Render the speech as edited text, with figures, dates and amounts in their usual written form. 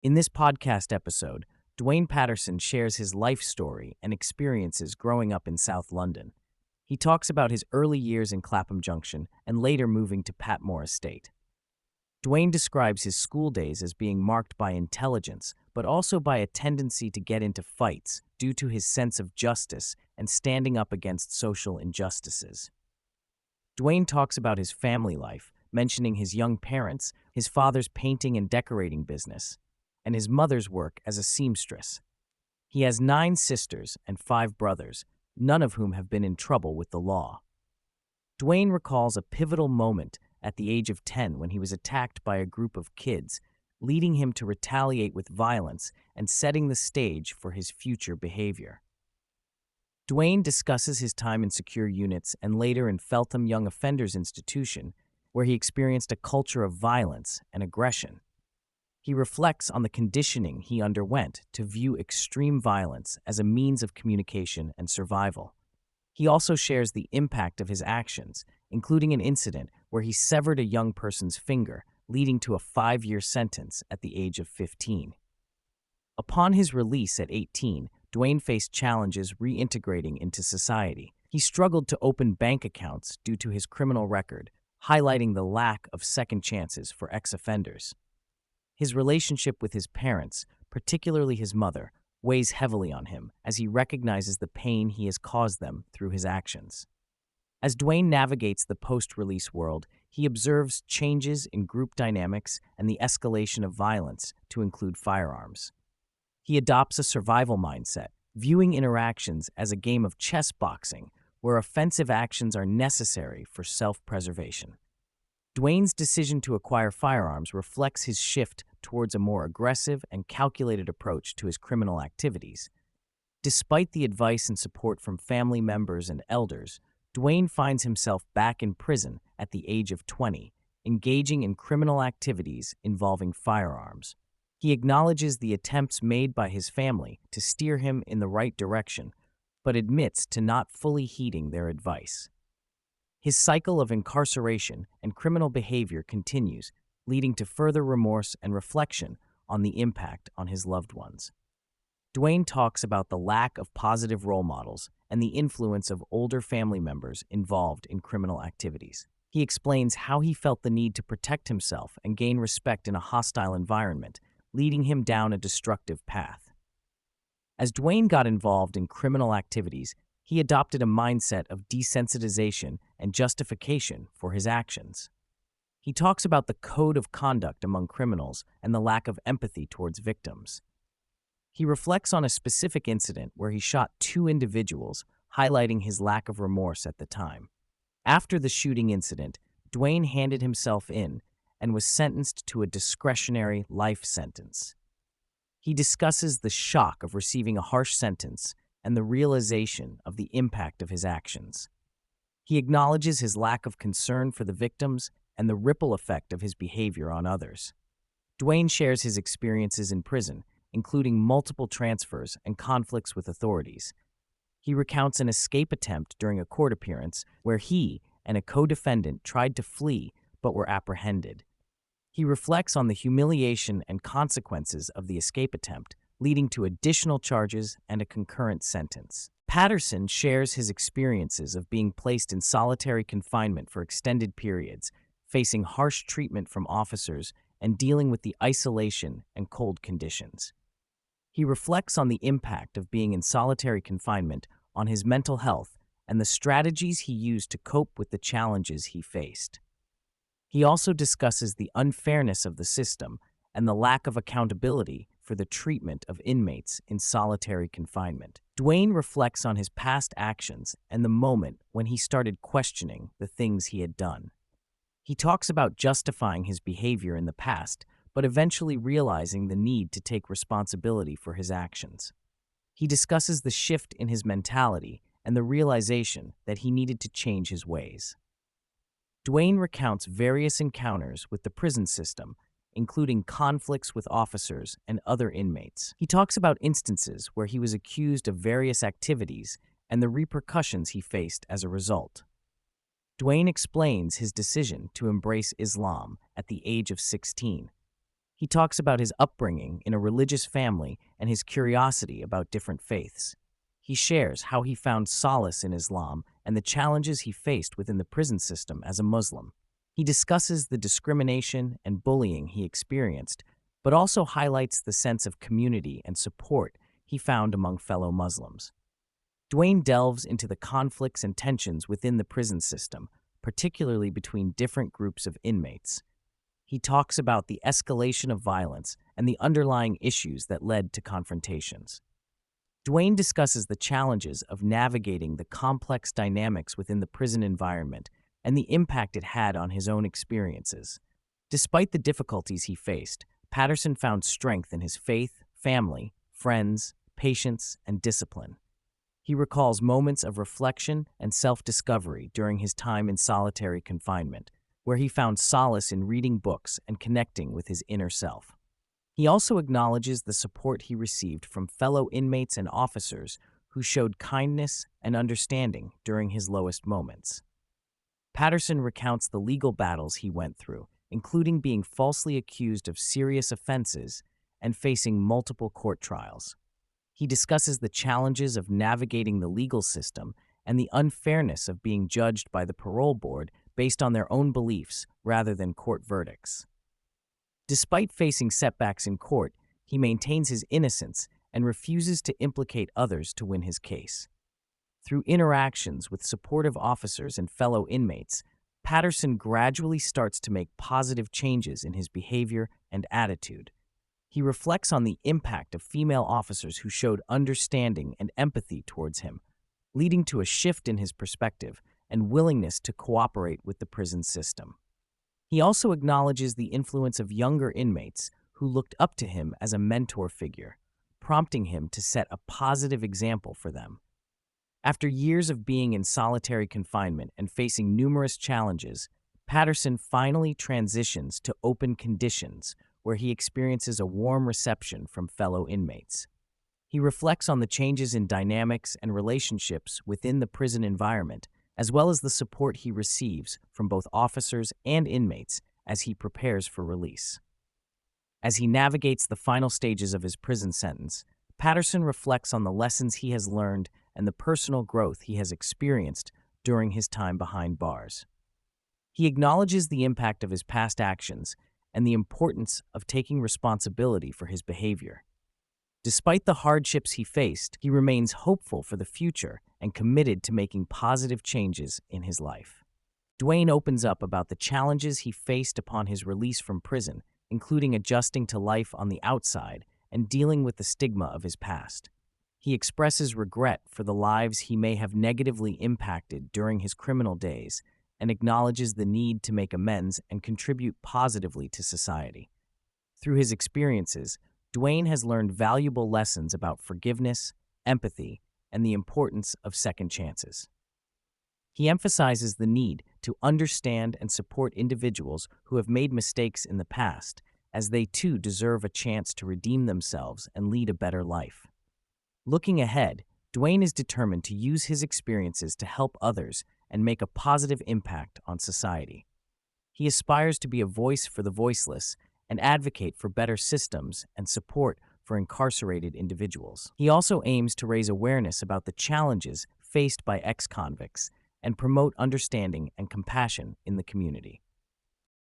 In this podcast episode, Dwaine Patterson shares his life story and experiences growing up in South London. He talks about his early years in Clapham Junction and later moving to Patmore Estate. Dwaine describes his school days as being marked by intelligence, but also by a tendency to get into fights due to his sense of justice and standing up against social injustices. Dwaine talks about his family life, mentioning his young parents, his father's painting and decorating business, and his mother's work as a seamstress. He has 9 sisters and 5 brothers, none of whom have been in trouble with the law. Dwaine recalls a pivotal moment at the age of 10 when he was attacked by a group of kids, leading him to retaliate with violence and setting the stage for his future behavior. Dwaine discusses his time in secure units and later in Feltham Young Offenders Institution, where he experienced a culture of violence and aggression. He reflects on the conditioning he underwent to view extreme violence as a means of communication and survival. He also shares the impact of his actions, including an incident where he severed a young person's finger, leading to a 5-year sentence at the age of 15. Upon his release at 18, Dwaine faced challenges reintegrating into society. He struggled to open bank accounts due to his criminal record, highlighting the lack of second chances for ex-offenders. His relationship with his parents, particularly his mother, weighs heavily on him as he recognizes the pain he has caused them through his actions. As Dwaine navigates the post-release world, he observes changes in group dynamics and the escalation of violence to include firearms. He adopts a survival mindset, viewing interactions as a game of chess boxing where offensive actions are necessary for self-preservation. Dwaine's decision to acquire firearms reflects his shift towards a more aggressive and calculated approach to his criminal activities. Despite the advice and support from family members and elders, Dwaine finds himself back in prison at the age of 20, engaging in criminal activities involving firearms. He acknowledges the attempts made by his family to steer him in the right direction, but admits to not fully heeding their advice. His cycle of incarceration and criminal behavior continues, leading to further remorse and reflection on the impact on his loved ones. Dwaine talks about the lack of positive role models and the influence of older family members involved in criminal activities. He explains how he felt the need to protect himself and gain respect in a hostile environment, leading him down a destructive path. As Dwaine got involved in criminal activities, he adopted a mindset of desensitization and justification for his actions. He talks about the code of conduct among criminals and the lack of empathy towards victims. He reflects on a specific incident where he shot 2 individuals, highlighting his lack of remorse at the time. After the shooting incident, Dwaine handed himself in and was sentenced to a discretionary life sentence. He discusses the shock of receiving a harsh sentence and the realization of the impact of his actions. He acknowledges his lack of concern for the victims and the ripple effect of his behavior on others. Dwaine shares his experiences in prison, including multiple transfers and conflicts with authorities. He recounts an escape attempt during a court appearance where he and a co-defendant tried to flee but were apprehended. He reflects on the humiliation and consequences of the escape attempt, leading to additional charges and a concurrent sentence. Patterson shares his experiences of being placed in solitary confinement for extended periods, facing harsh treatment from officers and dealing with the isolation and cold conditions. He reflects on the impact of being in solitary confinement on his mental health and the strategies he used to cope with the challenges he faced. He also discusses the unfairness of the system and the lack of accountability for the treatment of inmates in solitary confinement. Dwaine reflects on his past actions and the moment when he started questioning the things he had done. He talks about justifying his behavior in the past, but eventually realizing the need to take responsibility for his actions. He discusses the shift in his mentality and the realization that he needed to change his ways. Dwaine recounts various encounters with the prison system, including conflicts with officers and other inmates. He talks about instances where he was accused of various activities and the repercussions he faced as a result. Dwaine explains his decision to embrace Islam at the age of 16. He talks about his upbringing in a religious family and his curiosity about different faiths. He shares how he found solace in Islam and the challenges he faced within the prison system as a Muslim. He discusses the discrimination and bullying he experienced, but also highlights the sense of community and support he found among fellow Muslims. Dwaine delves into the conflicts and tensions within the prison system, particularly between different groups of inmates. He talks about the escalation of violence and the underlying issues that led to confrontations. Dwaine discusses the challenges of navigating the complex dynamics within the prison environment and the impact it had on his own experiences. Despite the difficulties he faced, Patterson found strength in his faith, family, friends, patience, and discipline. He recalls moments of reflection and self-discovery during his time in solitary confinement, where he found solace in reading books and connecting with his inner self. He also acknowledges the support he received from fellow inmates and officers who showed kindness and understanding during his lowest moments. Patterson recounts the legal battles he went through, including being falsely accused of serious offenses and facing multiple court trials. He discusses the challenges of navigating the legal system and the unfairness of being judged by the parole board based on their own beliefs rather than court verdicts. Despite facing setbacks in court, he maintains his innocence and refuses to implicate others to win his case. Through interactions with supportive officers and fellow inmates, Patterson gradually starts to make positive changes in his behavior and attitude. He reflects on the impact of female officers who showed understanding and empathy towards him, leading to a shift in his perspective and willingness to cooperate with the prison system. He also acknowledges the influence of younger inmates who looked up to him as a mentor figure, prompting him to set a positive example for them. After years of being in solitary confinement and facing numerous challenges, Patterson finally transitions to open conditions, where he experiences a warm reception from fellow inmates. He reflects on the changes in dynamics and relationships within the prison environment, as well as the support he receives from both officers and inmates as he prepares for release. As he navigates the final stages of his prison sentence, Patterson reflects on the lessons he has learned and the personal growth he has experienced during his time behind bars. He acknowledges the impact of his past actions and the importance of taking responsibility for his behavior. Despite the hardships he faced, he remains hopeful for the future and committed to making positive changes in his life. Dwaine opens up about the challenges he faced upon his release from prison, including adjusting to life on the outside and dealing with the stigma of his past. He expresses regret for the lives he may have negatively impacted during his criminal days and acknowledges the need to make amends and contribute positively to society. Through his experiences, Dwaine has learned valuable lessons about forgiveness, empathy, and the importance of second chances. He emphasizes the need to understand and support individuals who have made mistakes in the past, as they too deserve a chance to redeem themselves and lead a better life. Looking ahead, Dwaine is determined to use his experiences to help others and make a positive impact on society. He aspires to be a voice for the voiceless and advocate for better systems and support for incarcerated individuals. He also aims to raise awareness about the challenges faced by ex-convicts and promote understanding and compassion in the community.